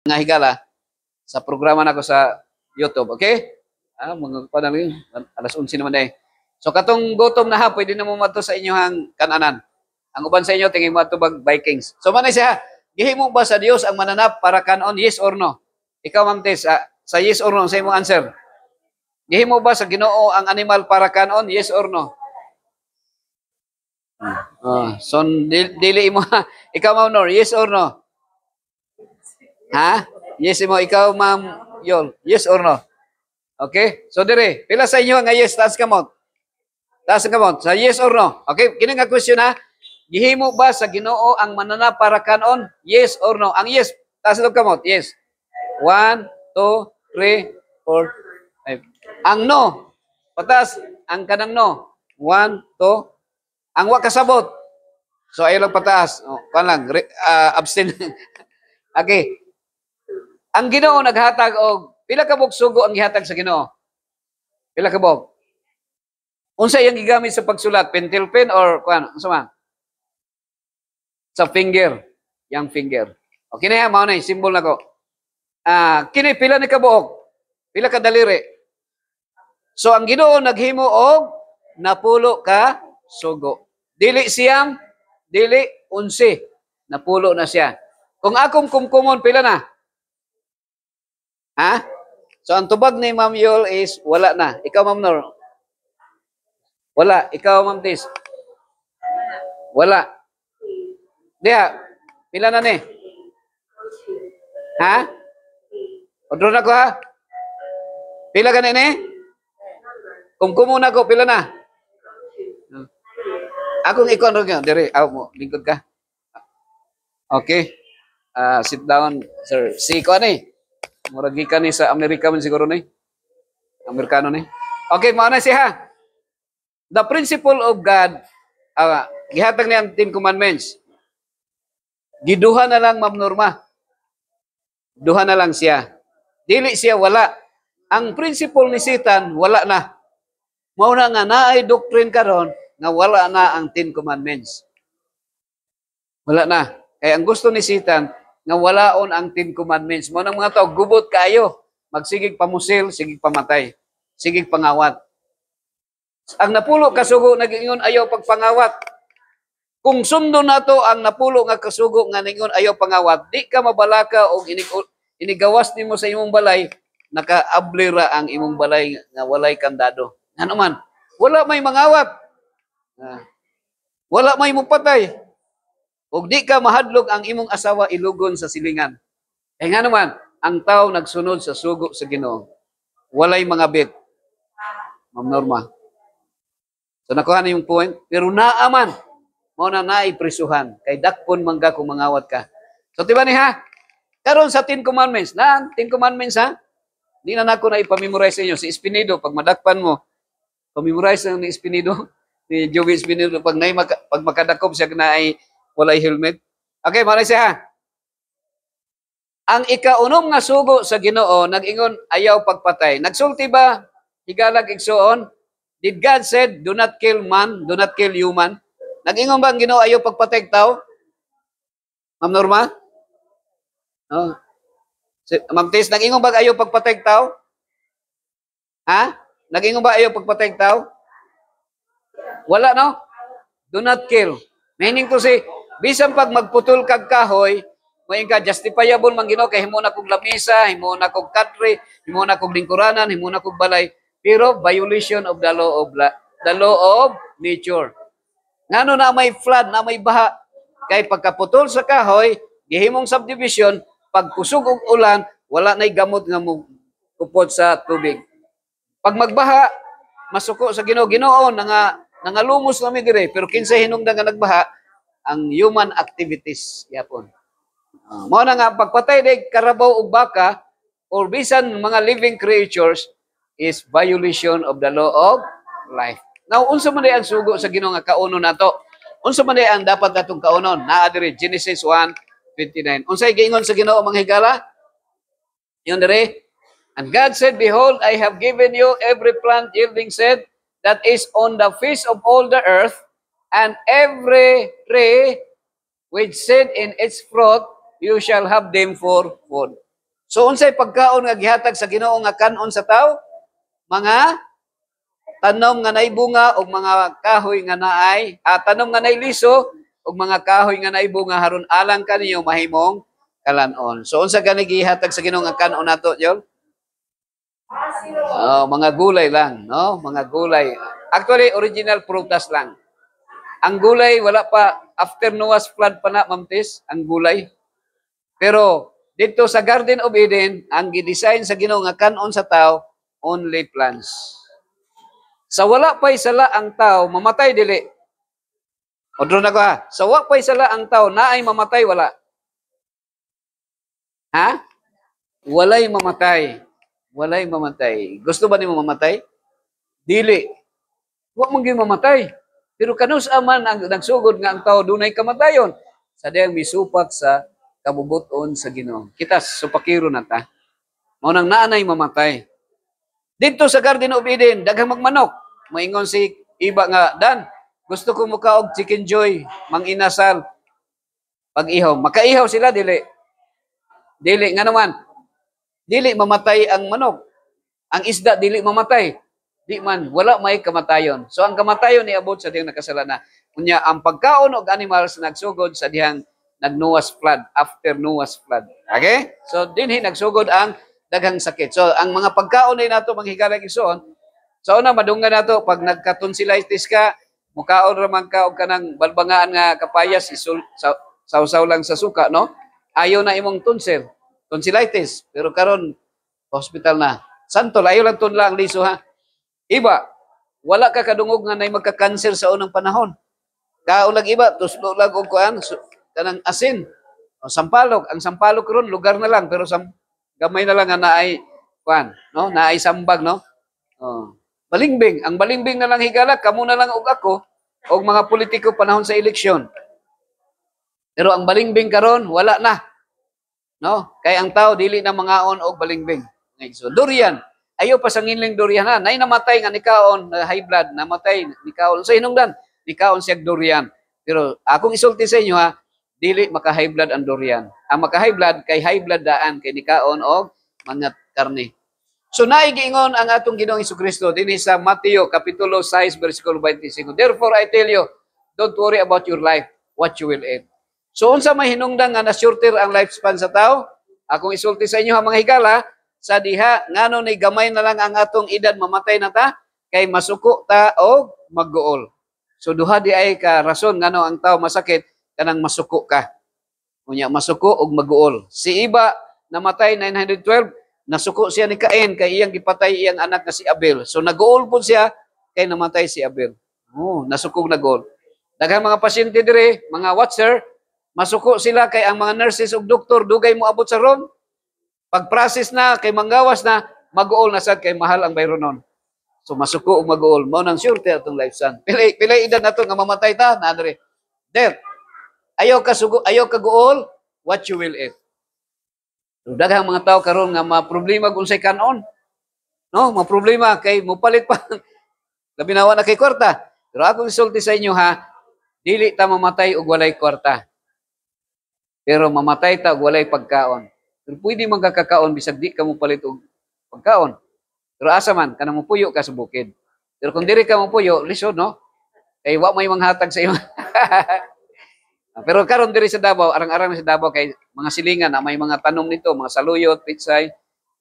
nga higala sa programa nako sa YouTube, okay? Mga panali, alas 11 naman eh. So katong gutom na ha, pwede na mo mato sa inyong kananan. Ang uban sa inyo tingin mo ato bag Vikings. So manay siya, gihimo ba sa Dios ang mananap para kanon, yes or no? Ikaw Ma'am Tess, sa yes or no sa imong answer. Gihimo ba sa Ginoo ang animal para kanon, yes or no? So dili mo ikaw Ma'am Nor, yes or no? Ha? Yes mo ikaw Ma'am Yol, yes or no? Okay? So dire, pila sa inyo nga yes, taas kamot. Taas kamot, sa yes or no? Okay, kini nga question ha. Gihimo ba sa Ginoo ang mananap para kanon? Yes or no? Ang yes, taas lang kamot. Yes. 1, 2, 3, 4, 5. Ang no, patas. Ang kanang no. 1, 2. Ang wa kasabot. So ayo lang pataas. Kan lang, abstain. Okay. Ang Ginoo naghatag og pila ka bog sugo ang gihatag sa Ginoo? Pila ka bog? Unsa iyang gigamit sa pagsulat? Pentel pen or kuan? Unsa man? Sa finger, yang finger. Okay na yan, mao na symbol nako. Kini pila ni kabuok? Pila ka daliri? So ang Ginoo naghimo og napulo ka sugo. Dili siyam, dili 11. Napulo na siya. Kung akong kumkumon pila na? Ha? So ang tubag ni Ma'am Yol is wala na. Ikaw Ma'am Nor? Wala. Ikaw Ma'am Tis? Wala. Diha, pila na ni? Ha? Odro na ko ha? Pila ka na ni? Kumkumo na ko, pila na? Akong ikon rin yun. Diri, mo, lingkod ka. Okay. Sit down, sir. Si ko ni. Muragi ka ni sa Amerika man siguro ni. Amerikano ni. Okay, mauna siya. The principle of God, gihatag niya ang 10 commandments. Giduha na lang Ma'am Norma. Duha na lang siya. Dili siya wala. Ang principle ni Satan, wala na. Mauna nga naay doctrine karon nga wala na ang 10 commandments. Wala na. Kaya ang gusto ni Satan, nga walaon ang 10 commandments. Mo nang mga tao, gubot kayo. Magsigig pamusil, sigig pamatay. Sigig pangawat. Ang napulo kasugo, nag-ingon ayaw pagpangawat. Kung sundo na to ang napulo nga kasugo nga ningon ayaw pangawat, di ka mabalaka o inigawas nimo sa imong balay, nakaablira ang imong balay nga walay kandado. Ano man? Wala may mangawat. Wala may mupatay. O di ka mahadlok ang imong asawa ilugon sa silingan. Nga naman, ang tao nagsunod sa sugo sa Ginoo. Walay mga bit. Ma'am Norma. So nakuha na yung point. Pero naaman, mo na naiprisuhan. Kay dakpon mangga kung mangawat ka. So diba ni ha? Karon sa 10 commandments. 10 commandments ha? Di na nako na ipamemorize sa inyo. Si Espinido, pag madakpan mo, pamemorize na ni Espinido, ni Joey Espinido, pag makadakob siya na ay walay helmet. Okay, maray siya ha. Ang ikaunom nga sugo sa Ginoo, nag-ingon ayaw pagpatay. Nagsulti ba? Higalag igsuon? Did God said, do not kill man, do not kill human? Nag-ingon ba ang Ginoo ayaw pagpatay tao? Ma'am Norma? Oh. Ma'am Tis, nag-ingon ba ayaw pagpatay tao? Ha? Nag-ingon ba ayaw pagpatay tao? Wala, no? Do not kill. Meaning to say, bisan pag magputol kag kahoy, moing ka justifiable man Ginoo kay himo na kog lamisa, himo na kog country, himo na kog lingkuranan, himo na kog balay, pero violation of the law of nature. Ngano na may flood, na may baha, kay pagkaputol sa kahoy, gihimong subdivision, pag kusog og ulan, wala nay gamot nga mo kupot sa tubig. Pag magbaha, masuko sa Ginoo, Ginoo nangalumos kami dire, pero kinsa hinungdan nga nagbaha, ang human activities yapon. Mao na nga pagpatay dig karabaw ug baka or bisan mga living creatures is violation of the law of life. Now unsa man ang sugo sa Ginoo nga kaunon nato? Unsa man ang dapat natong kaunon? Naa diri Genesis 1:29. Unsay giingon sa Ginoo mga higala? Yon diri. And God said, behold, I have given you every plant yielding seed that is on the face of all the earth, and every tree which seed in its fruit, you shall have them for food. So unsay pagkaon nga gihatag sa Ginoo nga kanon sa tawo? Mga tanom nga naay bunga og mga kahoy nga naay, tanom nga naay liso og mga kahoy nga naay bunga haron alang kaniyo mahimong kalanon. So unsa gani gihatag sa Ginoo nga kanon nato, Jol? Mga gulay lang, no? Mga gulay. Actually, original prutas lang. Ang gulay, wala pa, after Noah's flood pa na, Mamtis, ang gulay. Pero, dito sa Garden of Eden, ang gidesign sa Ginoo nga kanon sa tao, only plants. Sa wala pa'y sala ang tao, mamatay dili. O doon na ko ha. Sa wala pa'y sala ang tao, naay mamatay, wala. Ha? Walay mamatay. Walay mamatay. Gusto ba ni mo mamatay? Dili. Huwag mong mamatay. Pero kanus aman ang nagsugod nga ang tao dunay kamatayon. Sa diyang misupak sa kabubuton sa Ginoo. Kita supakiro na ta. Mao nang naanay mamatay. Dito sa Garden of Eden, daghang magmanok. Maingon si iba nga, Dan, gusto ko mukaog chicken joy, mang inasal. Pag-ihaw. Makaihaw sila, dili. Dili nga naman. Dili mamatay ang manok. Ang isda, dili mamatay. Di man, wala may kamatayon. So ang kamatayon ni abot sa diyang nakasalana. Kunya, ang pagkaon og animals nagsugod sa diyang nag-Noah's flood, after Noah's flood. Okay? So dinhi nagsugod ang daghang sakit. So ang mga pagkaon na nato manghigalag isuon, so una madunggan nato pag nagka-tonsillitis ka, mukaon ra man ka og kanang balbangaan nga kapayas sausaw lang sa suka, no? Ayaw na imong tonsillitis. Pero karon hospital na. Santol, ayaw lang tunla ang liso ha. Iba, wala ka kadungog nga nay magka-cancer sa unang panahon. Kaulag iba, tuslo lag og kuan, kanang asin, o sampalok. Ang sampalok ron lugar na lang pero gamay na lang nga naay kuan, no? Naay sambag, no? Oh. Balingbing, ang balingbing na lang higala, kamo na lang og ako og mga politiko panahon sa eleksyon. Pero ang balingbing karon wala na. No? Kay ang tao dili na mangaon og balingbing. So durian, ayaw pa sa nginling durian ha. Nay namatay nga nikaon high blood, namatay nikaon sa hinungdan, nikaon siya durian. Pero akong isulti sa inyo ha, dili maka high blood ang durian. Ang maka high blood kay high blood daan kay nikaon og mga karne. So naigiingon ang atong Ginoong Jesucristo dinhi sa Mateo kapitulo 6 bersikulo 25. Therefore I tell you, don't worry about your life, what you will eat. So unsa may hinungdan nga na-shorter ang lifespan sa tao? Akong isulti sa inyo ha mga higala, sa diha ngano ni gamay na lang ang atong edad mamatay na ta kay masuko ta og magguol. So duha di ay ka rason ngano ang tao masakit kanang masuko ka. Unya masuko og magguol. Si Iba namatay 912, nasuko siya ni Cain kay iyang gipatay iyang anak nga si Abel. So naguol pud siya kay namatay si Abel. Nasukog naguol. Daghang mga pasyente dire, mga watcher, masuko sila kay ang mga nurses ug doktor dugay mo abot sa room. Pag-process na, kay manggawas na, mag-uol na sad kay mahal ang bayronon. So masuko og mag-uol. Mao nang surte atong lifespan. Pilay edad nato nga mamatay ta, na dire. Death. Ayaw ka guol, what you will eat. So daghang mga tao karon nga ma-problema kung say kanon. No, ma-problema kay mopalit pa. Labi na kay kwarta. Pero akong isulti sa inyo ha, dili ta mamatay og walay kwarta. Pero mamatay ta og walay pagkaon. Pero pwede man kakakaon bisag di ka mo palit og pagkaon. Pero asa man kanang mupuyo ka sa bukid. Pero kung diri ka mupuyo, lisod no? Kay wa may manghatag sa iyo. Pero karon diri sa Davao, arang-arang sa Davao kay mga silingan na may mga tanom nito, mga saluyot, pitsay,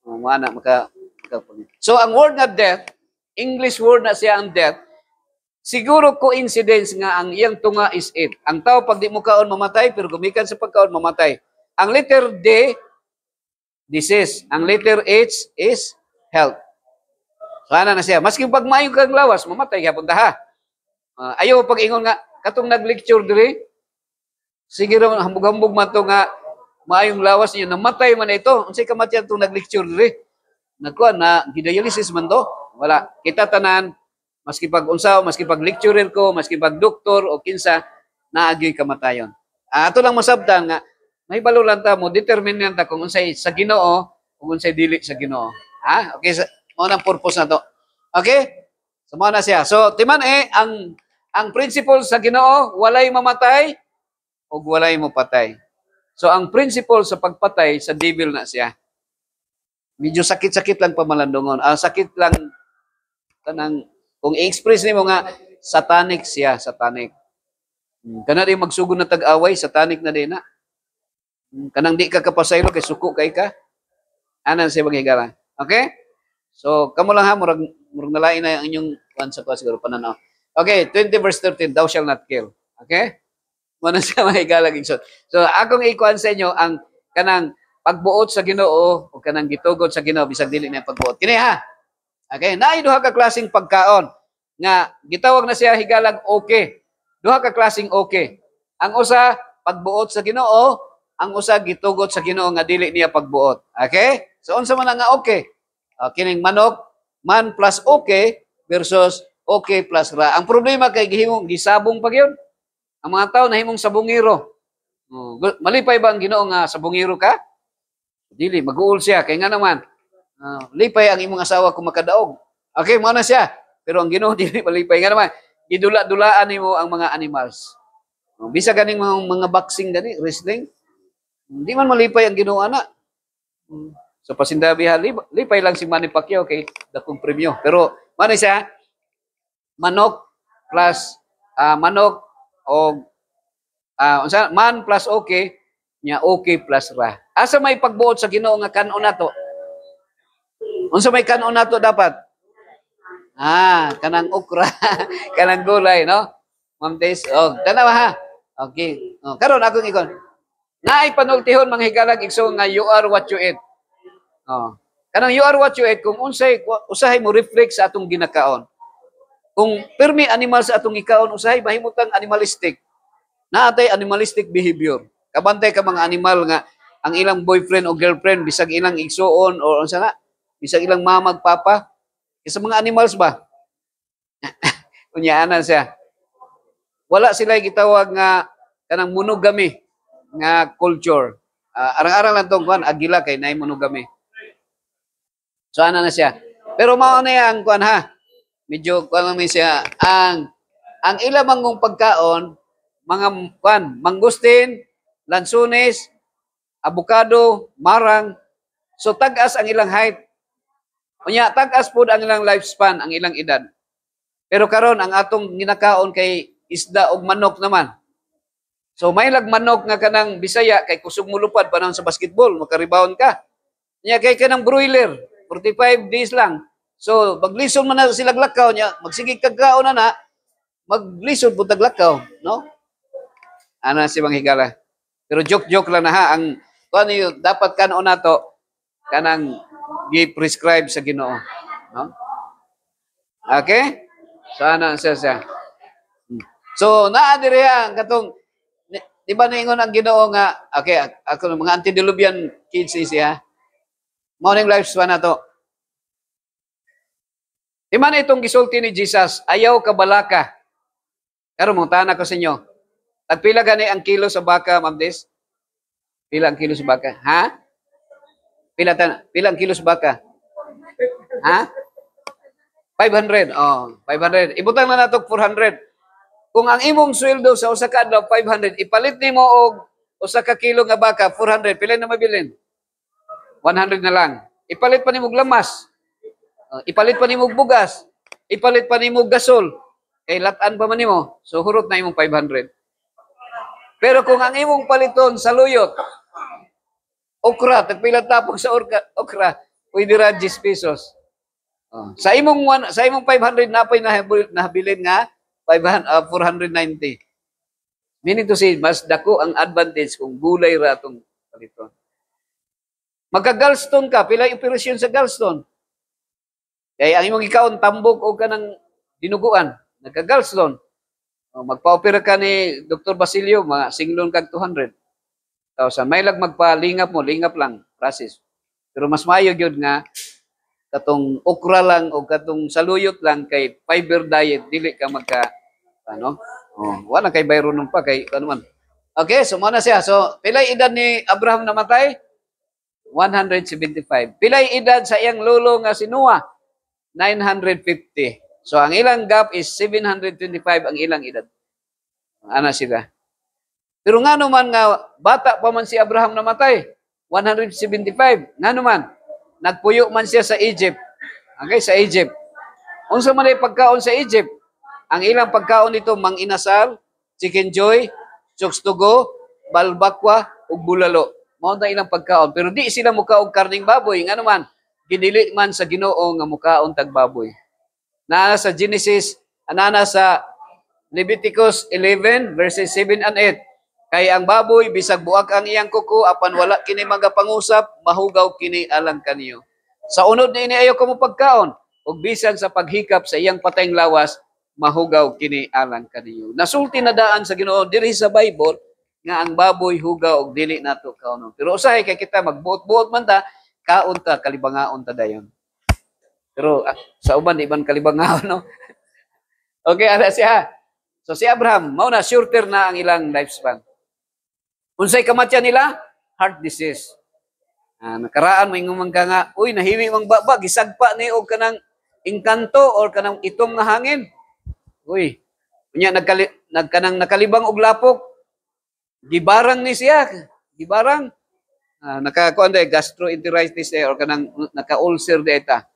mga anak So ang word na death, English word na siya ang death. Siguro coincidence nga ang iyang tunga is it. Ang tao pag di mo kaon mamatay, pero gumikan sa pagkaon mamatay. Ang letter D, disease. Ang letter H is health. So, ana na siya. Maski pag maayo kang lawas, mamatay ka punta ha. Ayaw pag ingon nga, katong nag-lecture diri, sige rin, hambog-hambog man to nga, maayong lawas niyo, namatay man ito. Unsay kamatayan itong nag-lecture diri? Nagkuhan na, dialysis man to. Wala. Kita tanan, maski pag unsaw, maski pag lecturer ko, maski pag doktor o kinsa, naagyoy kamatayon. Ato lang masabtan nga, may balo lang ta mo, determine ta kung unsay sa Ginoo, kung unsay dili sa Ginoo. Ha? Okay, mo nang purpose na to. Okay? So, mo na siya. So, timan ang principle sa Ginoo, walay mamatay, o walay mo patay. So, ang principle sa pagpatay, sa devil na siya. Medyo sakit-sakit lang pamalandungon. Sakit lang kanang kung i-express nimo nga satanic siya, satanic. Kana di magsugod na tag-away, satanic na din na. Kanang di ka kapasaylo kay suko kay ka. Anan siya maghigala. Okay? So, kamo lang ha, murag nalain na ang inyong kuan sa siguro pananaw. Okay, 20 verse 13, thou shall not kill. Okay? Muna siya mahigala gigsod. So, akong ikuan sa inyo ang kanang pagbuot sa Ginoo o kanang gitugod sa Ginoo bisag dili na pagbuot. Kini ha. Okay, naay duha ka klaseng pagkaon nga gitawag na siya higalag okay. Duha ka klaseng okay. Ang usa pagbuot sa Ginoo, ang usa gitugot sa Ginoo nga dili niya pagbuot. Okay? So unsa man nga okay? Kining manok, man plus okay versus okay plus ra. Ang problema kay gihimong gisabong pa gyud. Ang mga tao nahimong sabungiro. Malipay ba ang Ginoo nga sabungiro ka? Dili, mag-uul siya. Kaya nga naman, lipay ang imong asawa kung makadaog. Okay, mo na siya. Pero ang Ginoo dili malipay. Nga naman, idula-dulaan nimo ang mga animals. Bisa ganing mga boxing gani, wrestling. Hindi man malipay ang Ginoo ana. So pasindabi ha, lipay lang si Manny Pacquiao kay dakong premyo. Pero mo na siya, manok plus manok o man plus okay, nya okay plus ra. Asa may pagbuot sa Ginoo nga kanon nato? Unsa may kanon nato dapat? Kanang okra, kanang gulay, no? Ma'am Tess, tanawa ha. Okay. Karon akong ikon. Naay panultihon mga higalag igso nga you are what you eat. Kanang you are what you eat kung usahay mo reflect sa atong ginakaon. Kung permi animal sa atong ikaon usahay mahimutang animalistic. Naatay animalistic behavior. Kabantay ka mga animal nga ang ilang boyfriend o girlfriend bisag ilang igsuon o unsa na bisag ilang mama ug papa. Sa mga animals ba? Unyaanan siya. Wala sila gitawag nga kanang monogamy nga culture. Arang-arang lang tong kuan agila kay naay monogamy. So ana na siya. Pero mao na yang kuan ha. Medyo kuan lang ni siya ang ila mangong pagkaon mga kuan mangustin, lansunes, avocado, marang. So tag-as ang ilang height. Unya tag-as pud ang ilang lifespan, ang ilang edad. Pero karon ang atong ginakaon kay isda og manok naman. So may manok nga kanang Bisaya kay kusog mo lupad panahon sa basketball, makarebound ka. Nya kay kanang broiler, 45 days lang. So maglison man na sila lakaw nya, magsigig kagkaon na maglisod pud taglakaw, no? Ana si Mang Higala. Pero joke lang na ha, ang kuan dapat kanon nato kanang gi-prescribe sa Ginoo, no? Okay? So ana siya. So naa diri ang katong di ba naingon ang Ginoo nga okay, ako mga antediluvian kids siya. Morning lifespan na to. Di man itong gisulti ni Jesus, ayaw ka balaka. Karon mo tanan ko sa inyo. Tagpila gani ang kilo sa baka, Ma'am Des? Pila ang kilo sa baka? Ha? Pila ang kilo sa baka? Ha? 500. 500. Ibutang na nato 400. Kung ang imong sweldo sa usa ka adlaw 500, ipalit nimo og usa ka kilo nga baka 400, pila na mabilin? 100 na lang. Ipalit pa nimo og lamas. Ipalit pa nimo og bugas. Ipalit pa nimo og gasol. Kay lat-an pa man nimo. So hurot na imong 500. Pero kung ang imong paliton sa luyot, okra, tagpila tapok sa okra, pwede ra 10 pesos. Sa imong 500 napay nahabilin nga 490. Meaning to say, mas dako ang advantage kung gulay ra tong paliton. Magka-gallstone ka, pila operasyon sa gallstone. Kaya ang imong ikaon tambok o kanang dinuguan, nagka-gallstone. Magpa-opera ka ni Dr. Basilio, singlon kag 200,000. May magpalingap mo, lingap lang, process. Pero mas maayo gyud nga katong okra lang o katong saluyot lang kay fiber diet dili ka wala kay bayron pa kay ano man. Okay, so muna siya. So pilay edad ni Abraham namatay? 175. Pilay edad sa iyang lolo nga si Noah? 950. So ang ilang gap is 725 ang ilang edad. Ana sila. Pero ngano man nga bata pa man si Abraham namatay? 175. Ngano man? nagpuyo man siya sa Egypt. Okay, sa Egypt. Unsa man ay pagkaon sa Egypt? Ang ilang pagkaon nito, manginasal, chicken joy, chokes to go, balbakwa, ug bulalo. Mao na ilang pagkaon. Pero di sila mukaog karning baboy. Nga naman, ginili man sa Ginoo nga mukaon tag baboy. Naa sa Genesis, anana sa Leviticus 11 verses 7 and 8. Kay ang baboy bisag buak ang iyang kuko apan wala kini magapangusap, mahugaw kini alang kaniyo. Sa unod ni ini ayo kamo pagkaon ug bisan sa paghikap sa iyang patayng lawas, mahugaw kini alang kaniyo. Nasulti na daan sa Ginoo diri sa Bible nga ang baboy hugaw og dili nato kaonon. Pero usahay kay kita magbuot-buot man ta, kaon ta kalibangaon ta dayon. Pero sa uban di man kalibangaon no. Okay, ana siya. So si Abraham, mao na shorter na ang ilang lifespan. Unsay kamatyan nila? Heart disease. Nakaraan may ngumangka nga, uy, nahiwi mang baba, gisagpa ni og kanang engkanto or kanang itom nga hangin. Uy, unya nagkanang nakalibang og lapok. Gibarang ni siya, gibarang. Nakakuan day gastroenteritis or kanang naka-ulcer data.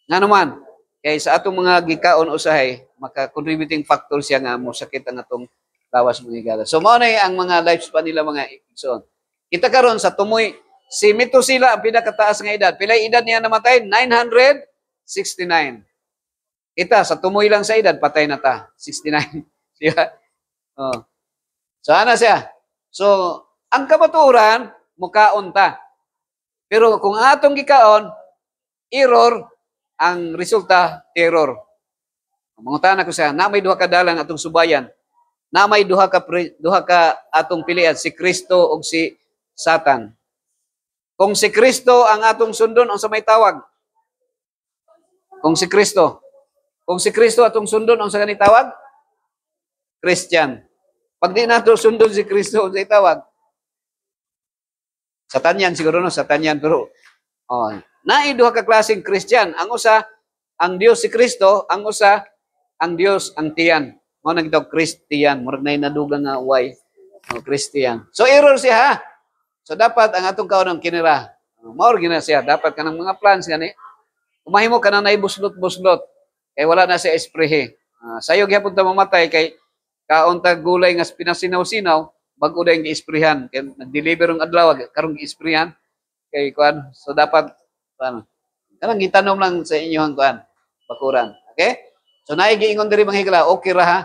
Nga naman, kay sa atong mga gikaon usahay, maka-contributing factor siya nga mo sakit ang atong lawas mga higala. So mao na ang mga lifespan nila mga igsoon. Kita karon sa tumoy si Methuselah ang pinakataas nga edad. Pilay edad niya namatay? 969. Kita sa tumoy lang sa edad patay na ta, 69. Siya. Oh. So ana siya. So ang kamatuoran mukaon ta. Pero kung atong gikaon error ang resulta terror. Mangutana ko siya, na may duha ka dalang atong subayan. Na may duha ka atong pilian, si Kristo o si Satan. Kung si Kristo ang atong sundon, ang sa may tawag? Kung si Kristo atong sundon, ang sa kanang tawag? Christian. Pag di nato sundon si Kristo, ang sa tawag? Satanian siguro no, Satanian. Pero, duha ka klaseng Christian. Ang usa, ang Dios si Kristo, ang usa, ang Dios ang tiyan. Mo nang ito Christian, murag nay nadugang nga way, Christian. So error siya ha. So dapat ang atong kaon kinira. Maor gina siya, dapat kanang mga plans gani. Umahimo kana nay buslot-buslot. Kay wala na siya esprehe. Sayo gyapon ta mamatay kay kaon ta gulay nga pinasinaw-sinaw, bag-o dayon giesprehan. Kay nag-deliver ang adlaw karong giesprehan. Kay kuan, so dapat ano. Kanang gitanom lang sa inyong kuan, bakuran. Okay? So naigiingon diri mga higala, okay ra ha.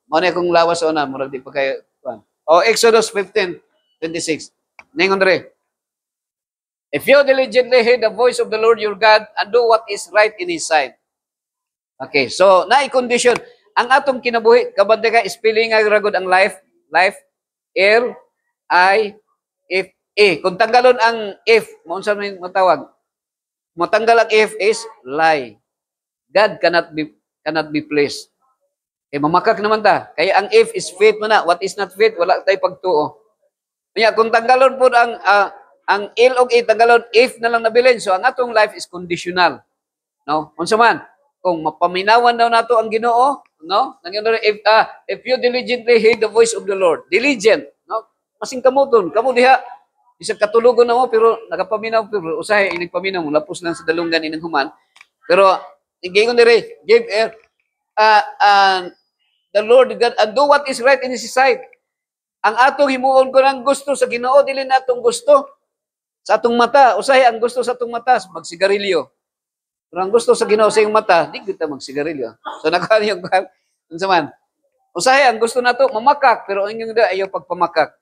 Mao na kung lawas ona, murag di pa kay kuan. Exodus 15:26. Ningon diri. If you diligently heed the voice of the Lord your God and do what is right in His sight. Okay, so condition ang atong kinabuhi kabante ka spelling nga ragod ang life, L I F A. Kung tanggalon ang if, mo unsa man matawag? Matanggal ang if is lie. God cannot be pleased. Mamakak naman ta. Kaya ang if is faith man na. What is not faith, wala tay pagtuo. Kaya kung tanggalon po ang il og i tanggalon if na lang nabilin. So ang atong life is conditional. No? Unsa man, kung mapaminawan daw nato ang Ginoo, no? If you diligently heed the voice of the Lord. Diligent, no? Masing kamuton, kamo diha bisag katulugon na mo pero nagapaminaw pero usahay inig paminaw mo lapos lang sa dalunggan inang human. Pero gingon diri, give the Lord God and do what is right in His sight. Ang atong himuon ko ng gusto sa Ginoo dili natong gusto sa atong mata. Usahay ang gusto sa atong mata magsigarilyo. Pero ang gusto sa Ginoo sa iyong mata, di kita magsigarilyo. So nakaano yung unsa man. Usahay ang gusto nato mamakak pero ang inyong ayaw pagpamakak.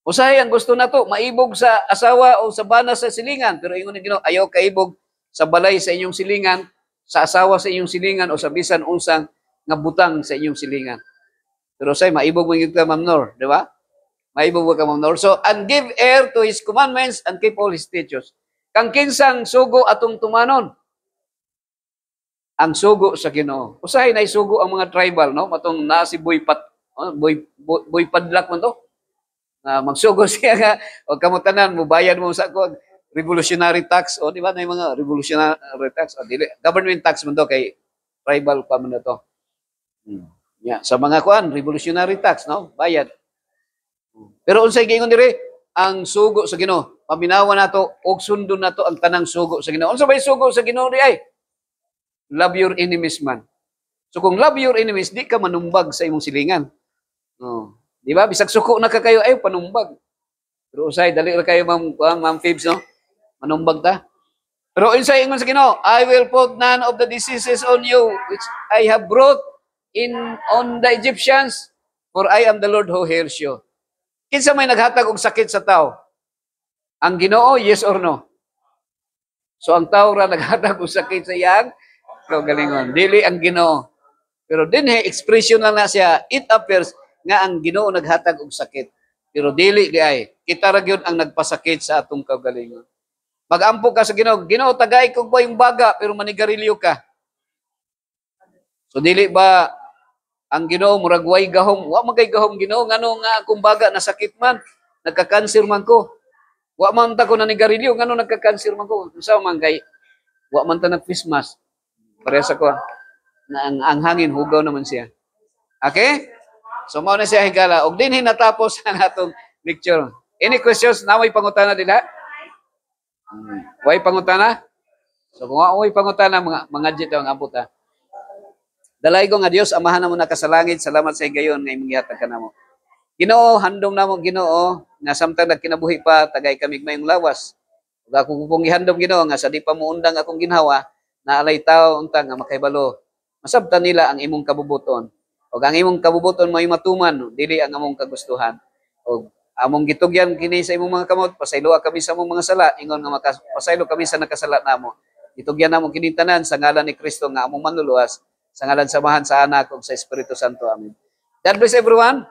Usahay ang gusto nato maibog sa asawa o sa bana sa silingan pero ingon ni Ginoo ayaw kaibog sa balay sa inyong silingan, sa asawa sa inyong silingan o sa bisan unsang nga butang sa inyong silingan. Pero say maibog mo ka mamnor, di ba? Maibog ka mamnor. So and give ear to His commandments and keep all His statutes. Kang kinsang sugo atong tumanon. Ang sugo sa Ginoo. Usahay na isugo ang mga tribal, no? Matong na si boy padlak man to. Magsugo siya nga o kamutanan mo bayad mo sa ko revolutionary tax o di ba na mga revolutionary tax o dili government tax man to kay tribal pa man to. Yeah, sa mga kuan revolutionary tax no bayad. Pero unsay gingon diri ang sugo sa Ginoo paminawa nato og sundon nato ang tanang sugo sa Ginoo. Unsa may sugo sa Ginoo di ay? Love your enemies man. So kung love your enemies, di ka manumbag sa imong silingan. Oh. Di ba? Bisag suko na ka kayo, ay panumbag. Pero usay, dali ra kayo, Ma'am Pibs, no? Manumbag ta. Pero insay ingon sa Ginoo, I will put none of the diseases on you, which I have brought on the Egyptians, for I am the Lord who heals you. Kinsa may naghatag og sakit sa tao? Ang Ginoo, yes or no? So ang tao ra naghatag og sakit sa iyang kaugalingon. Dili ang Ginoo. Pero dinhi expression lang na siya, it appears nga ang Ginoo naghatag og sakit. Pero dili gay. Kita ra gyud ang nagpasakit sa atong kaugalingon. Mag-ampo ka sa Ginoo, Ginoo tagay ko ba yung baga pero manigarilyo ka. So dili ba ang Ginoo murag way gahom? Wa magay gahom Ginoo ngano nga akong baga nasakit man, nagka-cancer man ko. Wa man ta ko nanigarilyo ngano nagka-cancer man ko. Unsa man kay wa man ta nag-Christmas. Parehas ako. Na ang hangin hugaw naman siya. Okay? So mao na siya higala og dinhi natapos ang atong lecture. Any questions? Naway pangutana dila? Way pangutana? So kung way pangutana mga jit ang abot ha. Dalay ko nga Dios amahan namo na sa langit. Salamat sa higayon nga imong gihatag kanamo. Ginoo, handom namo Ginoo nga samtang nagkinabuhi pa tagay kami mayong lawas. Ug ako kung gihandom Ginoo nga sa di pa muundang akong ginhawa na alay tao unta nga makahibalo. Masabtan nila ang imong kabubuton. O ang imong kabubuton mo'y matuman, dili ang among kagustuhan. O among gitugyan kini sa imong mga kamot, pasaylo kami sa among mga sala, ingon nga pasaylo kami sa nakasala namo. Gitugyan namo kini tanan sa ngalan ni Kristo nga among manluluwas, sa ngalan samahan sa Anak ug sa Espiritu Santo. Amen. God bless everyone.